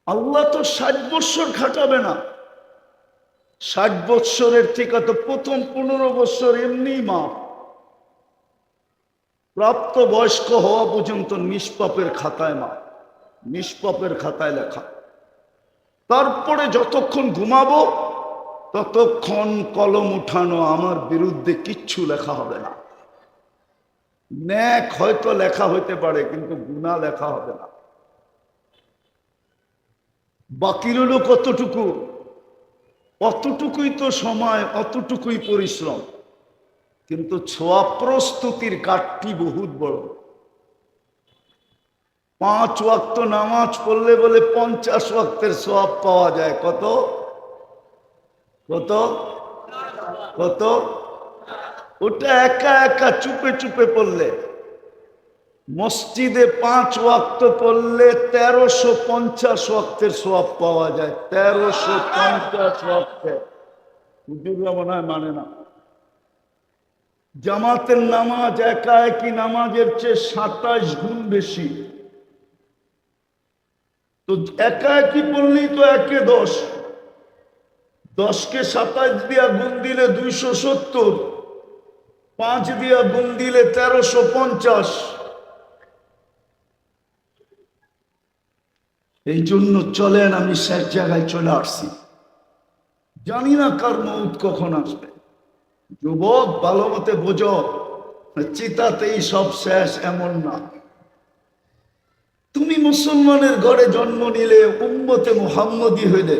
আল্লাহ তো 60 বৎসর খাটাবে না। 60 বৎসরের থেকে তো প্রথম 15 বৎসর এমনি মাপ। প্রাপ্ত বয়স্ক হওয়া পর্যন্ত নিষ্পাপের খাতায় মাপ, নিষ্পাপের খাতায় লেখা। তারপরে যতক্ষণ ঘুমাবো ততক্ষণ কলম উঠানো, আমার বিরুদ্ধে কিচ্ছু লেখা হবে না। ন্যাক হয়তো লেখা হইতে পারে, কিন্তু গুনাহ লেখা হবে না। বাকি রইল কতটুকু? অতটুকুই তো সময়, অতটুকুই পরিশ্রম, কিন্তু ছোয়া প্রস্তুতির কাঠটি বহুত বড়। 5 ওয়াক্ত নামাজ পড়লে বলে 50 ওয়াক্তের সওয়াব পাওয়া যায়। কত কত কত? ওটা একা একা চুপে চুপে পড়লে। মসজিদে 5 ওয়াক্ত পড়লে 1350 ওয়াক্তের সওয়াব পাওয়া যায়। 1350 ওয়াক্তের। হুজুররা মনে হয় মানে না। জামাতের নামাজ একা একই নামাজের চেয়ে 27 গুণ বেশি। তো একা একই পড়লেই তো 1 এ 10, 10কে 27 দিয়া গুণ দিলে 270, 5 দিয়া গুণ দিলে 1350। এই জন্য চলেন, আমি শেষ জায়গায় চলে আসছি। জানি না কার মৌত কখন আসবে। যুবক, ভালো মতে বোঝো, চিতাতেই সব শেষ এমন না। তুমি মুসলমানের ঘরে জন্ম নিলে, উম্মতে মুহাম্মদী হইলে,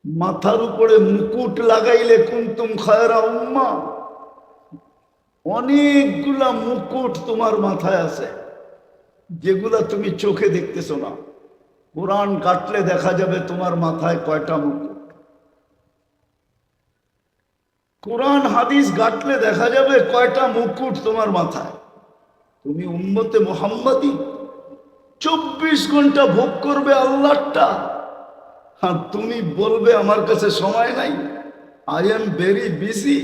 মাথার উপরে মুকুট লাগাইলে কুনতুম খায়রা উম্মাহ। অনেকগুলা মুকুট তোমার মাথায় আছে, যেগুলা তুমি চোখে দেখতেছো না। কোরআন কাটলে দেখা যাবে তোমার মাথায় কয়টা মুকুট। কোরআন হাদিস ঘাটলে দেখা যাবে কয়টা মুকুট তোমার মাথায়। তুমি উম্মতে মুহাম্মদী, 24 ঘন্টা ভোগ করবে আল্লাহটা, আর তুমি বলবে আমার কাছে সময় নাই, আই এম ভেরি বিজি।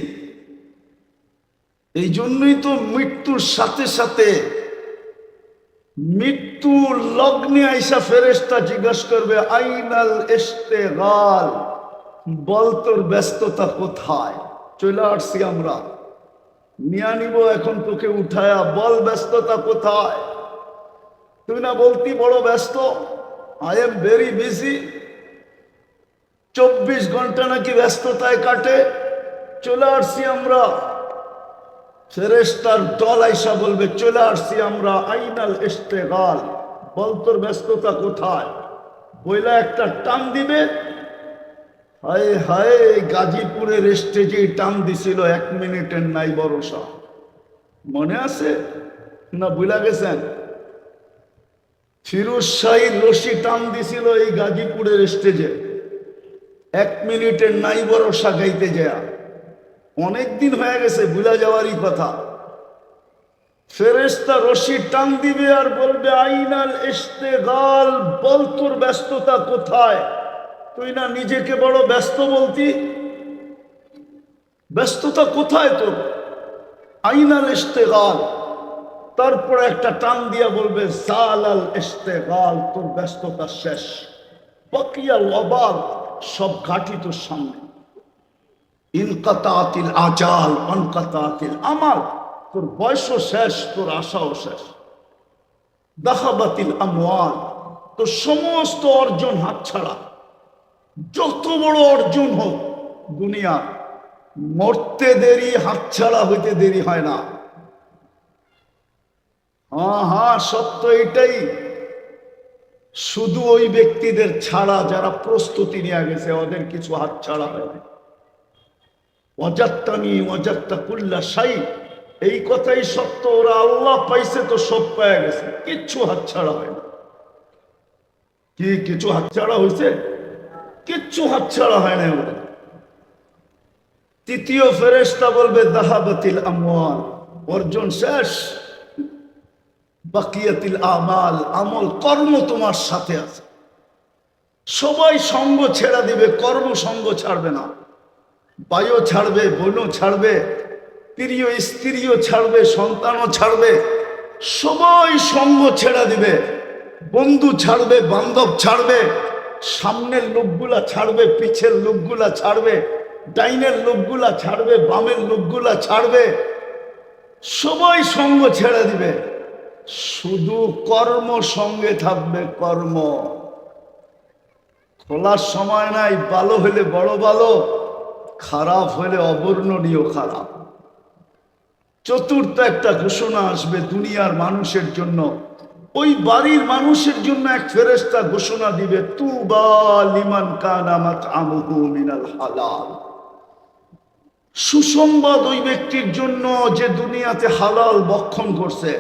এই জন্যই তো মৃত্যুর সাথে সাথে, মৃত্যু লগ্নে আইসা ফেরেশতা জিজ্ঞাসা করবে আইনাল ইশতিগাল, বল তোর ব্যস্ততা কোথায়। চলে আসছি আমরা, নিয়ে নিব এখন তোকে উঠায়া, বল ব্যস্ততা কোথায়। তুই না বলতি বড় ব্যস্ত, আই এম ভেরি বিজি। 24 ঘন্টা নাকি ব্যস্ততায় কাটে। চলে আসছি আমরা, ফেরেশতার দল আইসা বলবে চলে আসছি আমরা, আইনাল ইশতিগাল, বল তোর ব্যস্ততা কোথায়। বইলা একটা টান দিবে। হায় হায়, গাজীপুরের স্টেজে টান দিছিল 1 মিনিটের নাই ভরসা। মনে আছে না ভুলা গেছেন? ফিরোজ শাহী রশি টান দিছিল এই গাজীপুরের স্টেজে, 1 মিনিটের নাই ভরসা গাইতে যায়। অনেকদিন হয়ে গেছে, ভুলা যাওয়ারই কথা। ফেরেশতা রশি টান দিবে আর বলবে আইনাল ইশতিগাল, বল তোর ব্যস্ততা কোথায়। তুই না নিজেকে বড় ব্যস্ত বলতি, ব্যস্ততা কোথায় তোর, আইনাল ইশতিগাল। তারপরে একটা টান দিয়া বলবে সালাল ইশতিগাল, তোর ব্যস্ততা শেষ, বাকিয়াল ওয়াবাল, সব ঘাটি তোর সামনে। ইনকাতাতিল আজাল অনকাতাতিল আমাল, তোর বয়সও শেষ, তোর আশাও শেষ। দাখাবাতিল আমওয়াল, তোর সমস্ত অর্জন হাতছাড়া। যত বড় অর্জন হোক দুনিয়া, মরতে দেরি, হাতছাড়া হইতে দেরি হয় না। হ্যাঁ, সত্য এটাই। শুধু ওই ব্যক্তিদের ছাড়া যারা প্রস্তুতি নিয়ে গেছে, ওদের কিছু হাতছাড়া হয় না। ওয়াজাত্তানি ওয়াজাত্তা কুল্লা শাই, এই কথাই সত্য। ওরা আল্লাহ পাইছে তো সব পেয়ে গেছে, কিচ্ছু হাতছাড়া হয় না। কি কিছু হাতছাড়া হয়েছে? কিচ্ছু হাতছাড়া হয় না ওদের। তৃতীয় ফেরেশতা বলবে দাহাবাতিল আমওয়াল, অর্জন শেষ। বাকিয়াতিল আমাল, আমল কর্ম তোমার সাথে আছে। সবাই সঙ্গ ছেড়ে দিবে, কর্ম সঙ্গ ছাড়বে না। ভাইও ছাড়বে, বোনও ছাড়বে, প্রিয় স্ত্রীও ছাড়বে, সন্তানও ছাড়বে, সবাই সঙ্গ ছেড়ে দিবে। বন্ধু ছাড়বে, বান্ধব ছাড়বে, সামনের লোকগুলা ছাড়বে, পিছের লোকগুলা ছাড়বে, ডাইনের লোকগুলা ছাড়বে, বামের লোকগুলা ছাড়বে, সবাই সঙ্গ ছেড়ে দিবে, শুধু কর্ম সঙ্গে থাকবে। কর্ম খোলার সময় নাই। ভালো হলে বড় ভালো, খারাপ হলে অবর্ণনীয় খারাপ। চতুর্থ একটা ঘোষণা আসবে দুনিয়ার মানুষের জন্য। ওই বাড়ির মানুষের জন্য এক ফেরেশতা ঘোষণা দিবে, তুবা লিমান কানা মাতআমুহু মিনাল হালাল। সুসংবাদ ওই ব্যক্তির জন্য যে দুনিয়াতে হালাল ভক্ষণ করছে।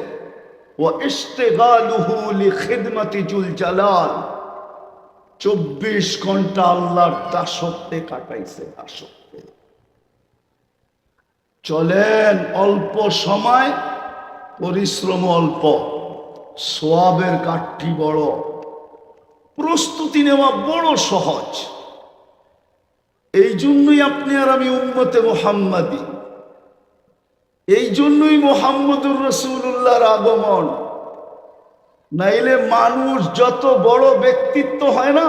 ওয়া ইশতিগালুহু লিখিদমাতি জুল জালাল, 24 ঘন্টা আল্লাহর দাসত্বে কাটাইছে। দাসত্বে চলেন, অল্প সময়, পরিশ্রম অল্প, সোয়াবের কাঠটি বড়, প্রস্তুতি নেওয়া বড় সহজ। এই জন্যই আপনি আর আমি উম্মতে মুহাম্মাদি, এই জন্যই মুহাম্মদুর রাসূলুল্লাহর আগমন। নাইলে মানুষ যত বড় ব্যক্তিত্ব হয় না,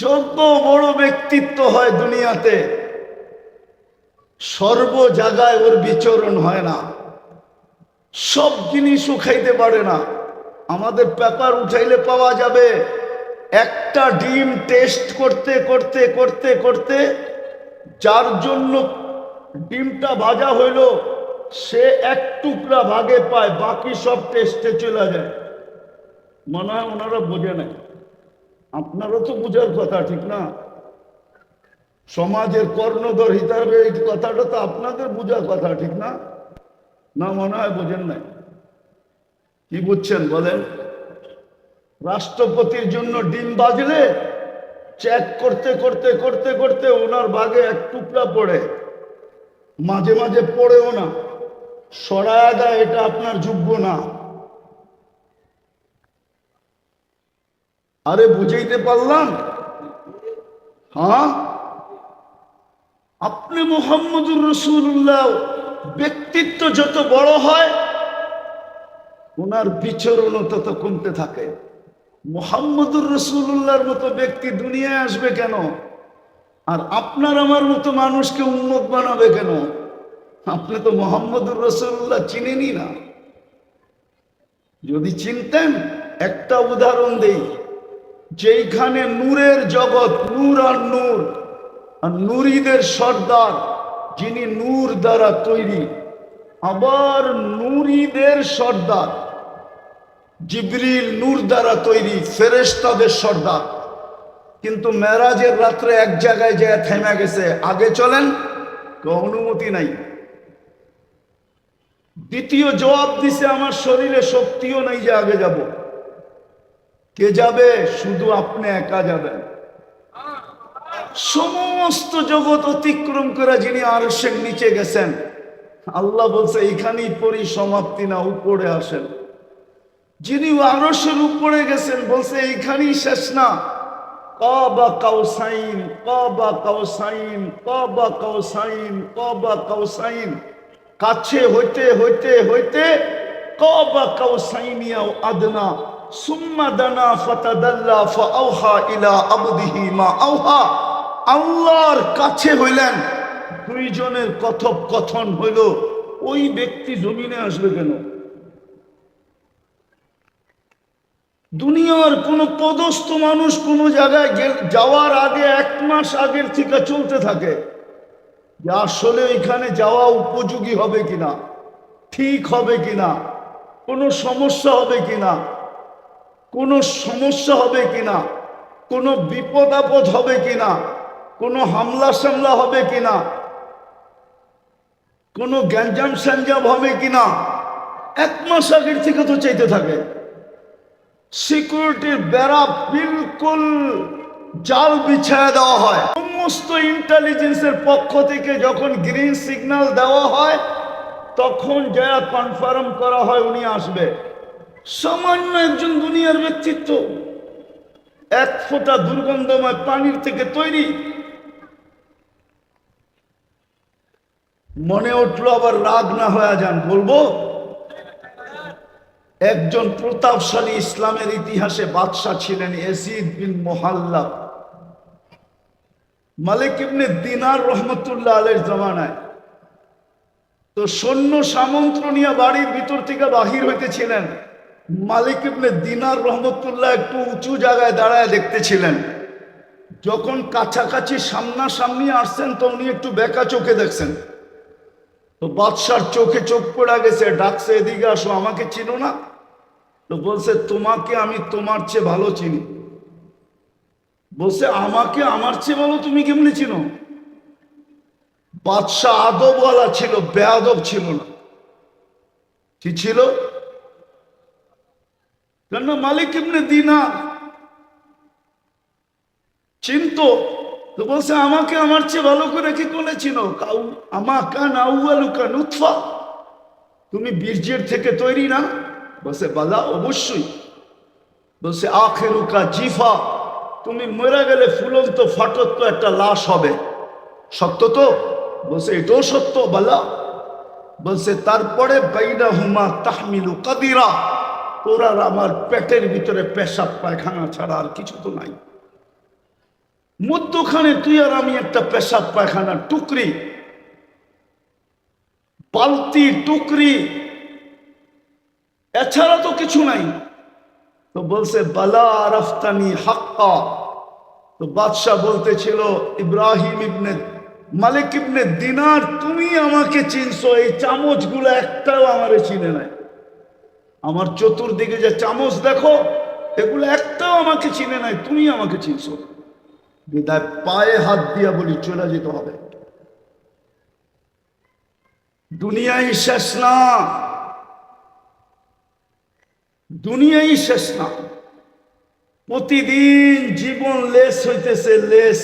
যত বড় ব্যক্তিত্ব হয় দুনিয়াতে, সর্ব জায়গায় ওর বিচরণ হয় না, সব জিনিসও খাইতে পারে না। আমাদের পেপার উঠাইলে পাওয়া যাবে, একটা ডিম টেস্ট করতে করতে করতে করতে যার জন্য ডিমটা ভাজা হইল, সে এক টুকরা ভাগে পায়, বাকি সব টেস্টে চলে যায়। মনে হয় ওনারা বোঝে নাই। আপনারও তো বোঝার কথা, ঠিক না? সমাজের কর্ণধর হিসাবে এই কথাটা তো আপনাদের বোঝার কথা, ঠিক না? না, মনে হয় বোঝেন নাই। কি বুঝছেন বলেন? রাষ্ট্রপতির জন্য ডিম বাজলে চেক করতে করতে করতে করতে ওনার ভাগে এক টুকরা পড়ে, মাঝে মাঝে পড়েও না, সরায়া দেয়, এটা আপনার যোগ্য না। আরে বুঝাইতে পারলাম? হ্যাঁ, আপনি মুহাম্মদুর রাসূলুল্লাহ ব্যক্তিত্ব যত বড় হয়, ওনার বিচরণও তত কমতে থাকে। মুহাম্মদুর রাসূলুল্লাহর মতো ব্যক্তি দুনিয়ায় আসবে কেন? আর আপনার আমার মতো মানুষকে উম্মত বানাবে কেন? আপনি তো মুহাম্মদুর রাসূলুল্লাহ চিনেনই না। যদি চিনতেন, একটা উদাহরণ দেই, যেইখানে নূরের জগৎ, নূর আর নূর, আর নূরীদের সর্দার যিনি নূর দ্বারা তৈরি, আবার নূরীদের সর্দার জিবরিল নূর দ্বারা তৈরি, ফেরেশতাদের সর্দার। কিন্তু মেরাজের রাত্রে এক জায়গায় যায় থেমে গেছে, আগে চলেন, অনুমতি নাই। দ্বিতীয় জবাব দিছে, আমার শরীরে শক্তিও নেই যে আগে যাব। কে যাবে? শুধু আপনি একা যাবেন। সমস্ত জগৎ অতিক্রম করে যিনি আরশের নিচে গেছেন, আল্লাহ বলছে এখানেই পরিসমাপ্তি না, উপরে আসেন। যিনি আরশের উপরে গেছেন বলছে এইখানেই শেষ না, কাবা কাউসাইন, কাবা কাউসাইন, কাবা কাউসাইন, কাবা কাউসাইন, কাছে হইতে হইতে হইতে কাবা কাউসাইনিয়া আদনা সুম্মা দানা ফাতাদাল্লা ফাআওহা ইলা আবদিহি মা আওহা। আল্লাহর কাছে হইলেন, দুইজনের কথোপকথন হইল। ওই ব্যক্তি জমিনে আসবে কেন? দুনিয়ার কোন পদস্থ মানুষ কোন জায়গায় যাওয়ার আগে 1 মাস আগের থেকে চলতে থাকে যে আসলে এখানে যাওয়া উপযোগী হবে কিনা, ঠিক হবে কিনা, কোনো সমস্যা হবে কিনা, কোনো সমস্যা হবে কিনা, কোনো বিপদ আপদ হবে কিনা, কোনো হামলা সামলা হবে কিনা, কোনো গ্যাঞ্জাম স্যাঞ্জাম হবে কিনা, 1 মাস আগের থেকে তো চাইতে থাকে। সিকিউরিটির বেড়া বিলকুল জাল বিছায় দেওয়া হয়। সমস্ত ইন্টেলিজেন্সের পক্ষ থেকে যখন গ্রিন সিগন্যাল দেওয়া হয়, তখন যা কনফার্ম করা হয় উনি আসবে। সামান্য একজন দুনিয়ার ব্যক্তিত্ব, 1 ফোঁটা দুর্গন্ধময় পানির থেকে তৈরি। মনে উঠলো আবার রাগ না হয়ে যান, বলবো একজন প্রতাপশালী ইসলামের ইতিহাসে বাদশাহ ছিলেন ইয়াজিদ বিন মুহাল্লাব। মালিক ইবনে দিনার রহমতুল্লাহ আলাইহির জামানায় তো সৈন্য সামন্ত নিয়ে বাড়ির ভিতর থেকে বাহির হইতেছিলেন। মালিক ইবনে দিনার রহমতুল্লাহ একটু উঁচু জায়গায় দাঁড়ায় দেখতেছিলেন। যখন কাছাকাছি সামনাসামনি আসছেন তো উনি একটু বেঁকা চোখে দেখছেন। তো বাদশার চোখে চোখ পড়া গেছে, ডাকছে, এদিকে আসো, আমাকে চিনো না? তো বলছে, তোমাকে আমি তোমার চেয়ে ভালো চিনি। বলছে, আমাকে আমার চেয়ে ভালো তুমি কেমনি চিনো? বাদশাহ আদবওয়ালা ছিল, বেয়াদব ছিল না। কি ছিল? কেন? মালিক ইবনে দিনার চিনতো। তো বলছে, আমাকে আমার চেয়ে ভালো করে কি করে চিনো? তুমি বীর্যের থেকে তৈরি না? বলছে, বালা, অবশ্যই। বলছে, আখিরুকা জিফা, তুমি মরে গেলে ফুলন্ত ফাটত একটা লাশ হবে, সত্য তো? বলছে, এটাও সত্য। বালা। বলছে, তারপরে বাইনাহুমা তাহমিলু কাদিরা, তোর আর আমার পেটের ভিতরে পেশাব পায়খানা ছাড়া আর কিছু তো নাই। মধ্যখানে তুই আর আমি একটা পেশাব পায়খানা টুকরি, বালতি টুকরি, এছাড়া তো কিছু নাই। তো বলছে, বালা আরাফতানি হাক্কা। তো বাদশাহ বলতেছিল, ইব্রাহিম ইবনে মালিক ইবনে দিনার, তুমি আমাকে চিনছো, এই চামচগুলো একটাও আমারে চিনে নাই। আমার চতুর্দিকে যে চামচ দেখো, এগুলো একটাও আমাকে চিনে নাই, তুমি আমাকে চিনছো। বিদায় পায়ে হাত দিয়া বলি, চলে যেতে হবে। দুনিয়াই শেষ না, দুনিয়াই শেষ না। প্রতিদিন জীবন লেস হইতেছে, লেস।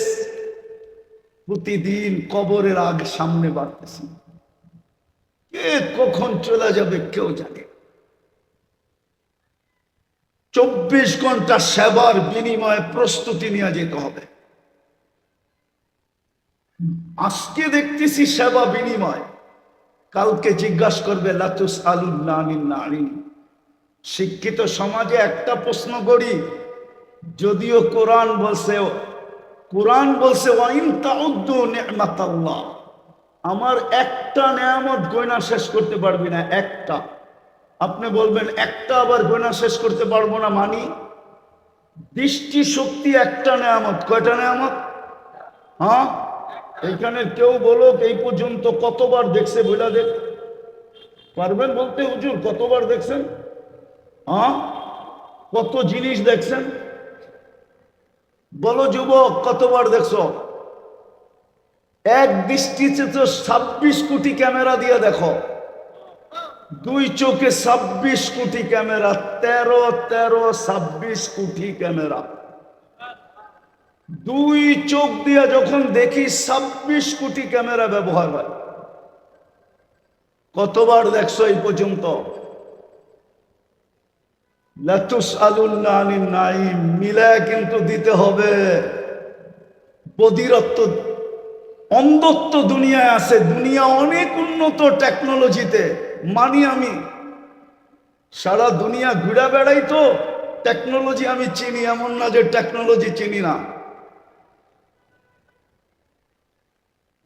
প্রতিদিন কবরের আগ সামনে বাড়তেছে। কে কখন চলে যাবে কেউ জানে। 24 ঘন্টা সেবার বিনিময়ে প্রস্তুতি নিয়ে যেতে হবে। আজকে দেখতেছি সেবা বিনিময়, কালকে জিজ্ঞাসা করবে লাতুস আলুন আনিন নারীন। শিক্ষিত সমাজে একটা প্রশ্ন করি, যদিও কোরআন বলছে ওয়াইন তাউদ্দু নি'মাতাল্লাহ, আমার একটা নেয়ামত গয়না শেষ করতে পারবি না, একটা। আপনি বলবেন, একটা আবার গয়না শেষ করতে পারবো না মানি? দৃষ্টি শক্তি একটা নেয়ামত। কয়টা নেয়ামত? হ্যাঁ, এখানে কেউ বলো এই পর্যন্ত কতবার দেখছে বইলা দেখ, পারবেন বলতে? হুজুর কতবার দেখছেন? হ্যাঁ, কত জিনিস দেখছেন? বলো যুবক, কতবার দেখছো? এক দৃষ্টিতে তো 26 কোটি ক্যামেরা দিয়ে দেখো, দুই চোখে 26 কোটি ক্যামেরা, 26 কোটি ক্যামেরা। দুই চোখ দিয়ে যখন দেখি 26 কোটি ক্যামেরা ব্যবহার হয়। কতবার দেখছো এই পর্যন্ত? লাতুস আলুল্লাহ আনিন নাইম, মিলায় কিন্তু দিতে হবে। বধিরত্ব, অন্ধত্ব দুনিয়ায় আছে। দুনিয়া অনেক উন্নত টেকনোলজিতে, মানি আমি। সারা দুনিয়া ঘুরে বেড়াই তো, টেকনোলজি আমি চিনি, এমন না যে টেকনোলজি চিনি না।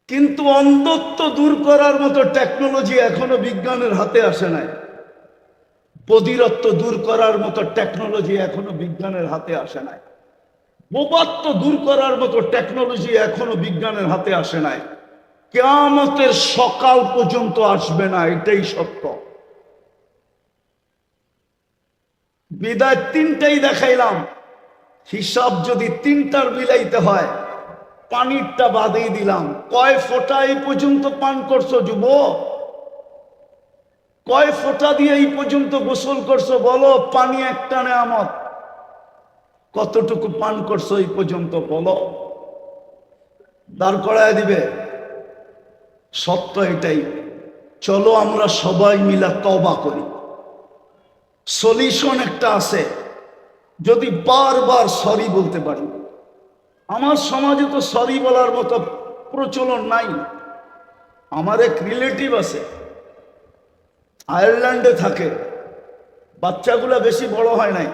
কিন্তু অন্ধত্ব দূর করার মতো টেকনোলজি এখনো বিজ্ঞানের হাতে আসে নাই। বধিরত্ব দূর করার মতো টেকনোলজি এখনো বিজ্ঞানের হাতে আসে নাই। বোবাত্ব দূর করার মতো টেকনোলজি এখনো বিজ্ঞানের হাতে আসে নাই। কিয়ামতের সকাল পর্যন্ত আসবে না, এটাই সত্য। বিদায় তিনটাই দেখাইলাম। হিসাব যদি তিনটার মিলাইতে হয়, পানিরটা বাদেই দিলাম। কয় ফোঁটা এই পর্যন্ত পান করছো যুবক? কয় ফোঁটা দিয়ে এই পর্যন্ত গোসল করছো? বলো, পানি একটা নেয়ামত। কতটুকু পান করছো এই পর্যন্ত বলো? দাঁড় করায় দিবে। সত্য এটাই। চলো আমরা সবাই মিলা তওবা করি। সলিউশন একটা আছে, যদি বারবার সরি বলতে পারি। আমার সমাজে তো সরি বলার মতো প্রচলন নাই। আমার এক রিলেটিভ আছে, আয়ারল্যান্ডে থাকে। বাচ্চাগুলা বেশি বড় হয় নাই,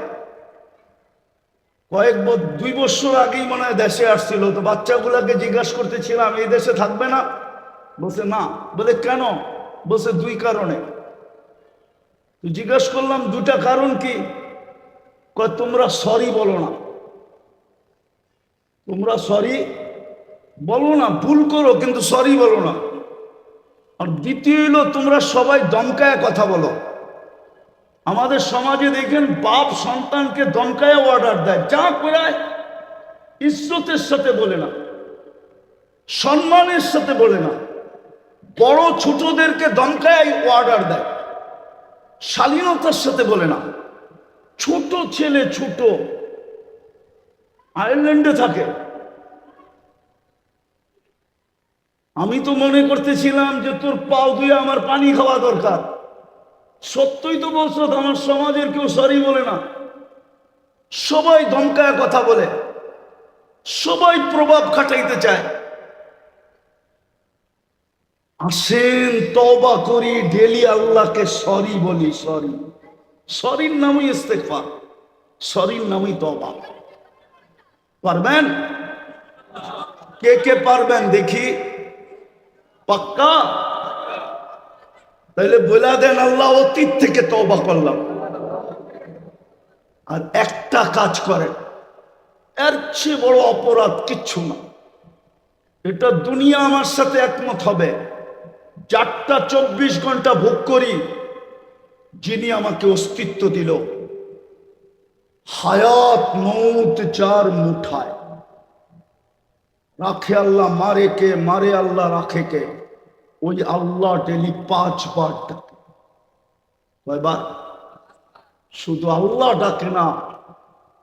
2 বছর আগেই মনে হয় দেশে আসছিল। তো বাচ্চাগুলাকে জিজ্ঞাসা করতেছিলাম এই দেশে থাকবে না? বলছে না। বলে কেন? বলছে 2 কারণে। তো জিজ্ঞাসা করলাম 2টা কারণ কি? কয় তোমরা সরি বলো না, তোমরা সরি বলো না, ভুল করো কিন্তু সরি বলো না। আর দ্বিতীয় হলো তোমরা সবাই দমকায় কথা বলো। আমাদের সমাজে দেখেন বাপ সন্তানকে দমকায় অর্ডার দেয়, যা করায় ইজ্জতের সাথে বলে না, সম্মানের সাথে বলে না, বড় ছোটদেরকে দমকায় অর্ডার দেয়, শালীনতার সাথে বলে না। ছোট ছেলে, ছোট আয়ারল্যান্ডে থাকে। আমি তো মনে করতেছিলাম যে তোর পাও ধুয়ে আমার পানি খাওয়া দরকার। সত্যই তো বলছো, আমার সমাজের কেউ সরি বলে না, সবাই ধমকায় কথা বলে, সবাই প্রভাব খাটাইতে চায়। আসেন তওবা করি, ডেলি আল্লাহকে সরি বলি। সরি, সরির নামই ইস্তেগফার, সরির নামই তওবা। পারবেন? কে কে পারবেন দেখি? পাক্কা? তাহলে বলে দেন আল্লাহ অতীত থেকে তওবা করলাম। আর একটা কাজ করেন, এর চেয়ে বড় অপরাধ কিচ্ছু না। এটা দুনিয়া আমার সাথে একমত হবে। 4টা 24 ঘন্টা ভোগ করি যিনি আমাকে অস্তিত্ব দিল। হায়াত মৌত যার মুঠায়, রাখে আল্লাহ, মারে কে? মারে আল্লাহ, রাখে কে? ওই আল্লাহ ডেলি 5 বার ডাকে। কয়বার? শুধু আল্লাহ ডাকে না,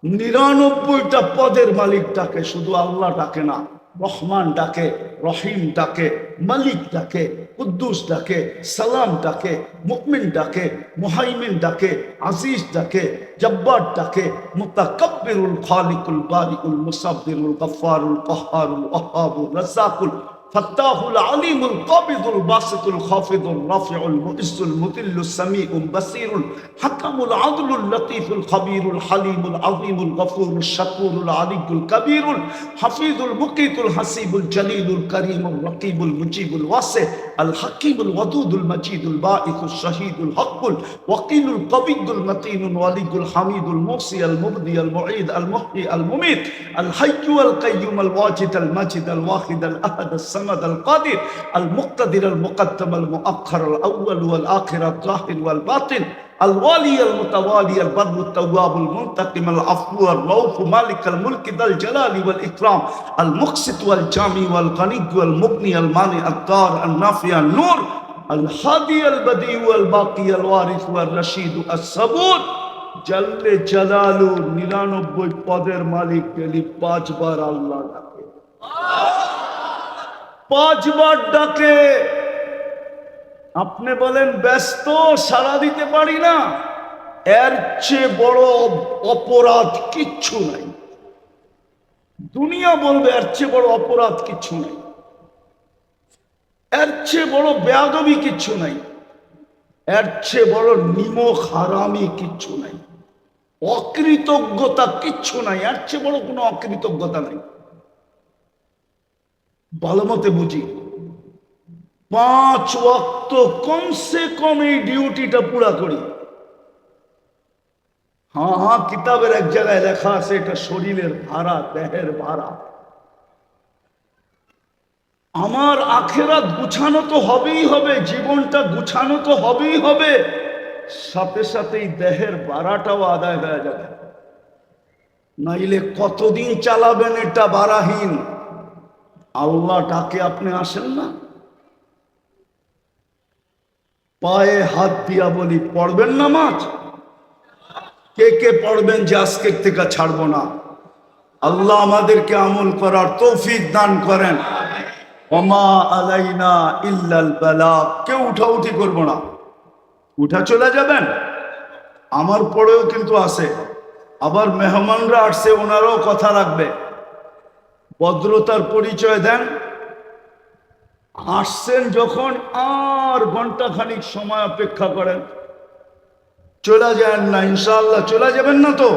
99টা পদের মালিক ডাকে, শুধু আল্লাহ ডাকে না। রহমান ডাকে, রহিম ডাকে, মালিক ডাকে, কুদ্দুস ডাকে, সালাম ডাকে, মুকমিন ডাকে, মুহাইমিন ডাকে, আজিজ ডাকে, জব্বার ডাকে, মুতাকাব্বিরুল খালিকুল বারিকুল মুসাব্বিরুল গফফারুল কহ্হারুল ওয়াহ্হাবুর রাজ্জাকুল ফাত্তাহুল আলিমুল কাবিদুল বাসিতুল খাফিদুল রাফিউল মুইজ্জুল মুতিল্লুস সামিউল বাসিরুল হাকামুল আদলুল লতীফুল খবীরুল হালিমুল আযীমুল গফুরুল শাকুরুল আলিয়ুল কবীরুল হাফিজুল মুকিতুল হাসিবুল জলিলুল করিমুল রকিবুল মুজিবুল ওয়াসি আল হাকিমুল ওয়াদুদুল মজিদুল বাঈসুল শহীদুল হকুল ওয়াকিলুল কবিয়ুল মতিনুল ওয়ালিয়ুল হামিদুল মুসি আল মুবদি আল মুঈদ আল মুহয়ি আল মুমীত আল হাইয়্যু আল কাইয়্যুম আল ওয়াজিদ আল মাজিদ আল ওয়াহিদ আল আহাদ الصمد القادر المقتدر المقدم المؤخر الأول والآخر الظاهر والباطن الوالي المتوالي البر التواب المنتقم العفو الرؤوف مالك الملك ذا الجلال والإكرام المقسط والجامع والغني والمغني المانع الضار النافع النور الهادي البديع الباقي الوارث والرشيد الصبور جل جلاله 99 পদের মালিক ডেলি 5 বার আল্লাহ ডাকে, 5 বার ডাকে। আপনি বলেন ব্যস্ত, সাড়া দিতে পারি না। এর চেয়ে বড় অপরাধ কিচ্ছু নাই। দুনিয়া বলবে এর চেয়ে বড় অপরাধ কিচ্ছু নাই, এর চেয়ে বড় বেয়াদবি কিচ্ছু নাই, এর চেয়ে বড় নিমক হারামি কিচ্ছু নাই, অকৃতজ্ঞতা কিচ্ছু নাই, এর চেয়ে বড় কোনো অকৃতজ্ঞতা নাই। ভালো মতে বুঝি, 5 ওয়াক্ত কমসে কম এই ডিউটিটা পুরা করি। হ্যাঁ, কিতাবের এক জায়গায় লেখা আছে এটা শরীরের ভাড়া, দেহের ভাড়া। আমার আখেরাত গুছানো তো হবেই হবে, জীবনটা গুছানো তো হবেই হবে, সাথে সাথেই দেহের ভাড়াটাও আদায় হয়ে যাবে। নাইলে কতদিন চালাবেন এটা ভাড়াহীন? আল্লাহ ডাকে আপনি আসেন না। পায়ে হাত দিয়া বলি, পড়বেন নামাজ? কে কে পড়বেন যে আজকের থেকে ছাড়বো না? আল্লাহ আমাদেরকে আমল করার তৌফিক দান করেন। ওমা আলাইনা ইল্লাল বালাগ। কেউ উঠাউঠি করবো না, উঠা চলে যাবেন। আমার পরেও কিন্তু আছে, আবার মেহমানরা আসছে, ওনারাও কথা রাখবে। ভদ্রতার পরিচয় দেন। আসছেন যখন আর ঘন্টা খানিক সময় অপেক্ষা করেন। চলে যান না, ইনশাআল্লাহ চলে যাবেন না তো?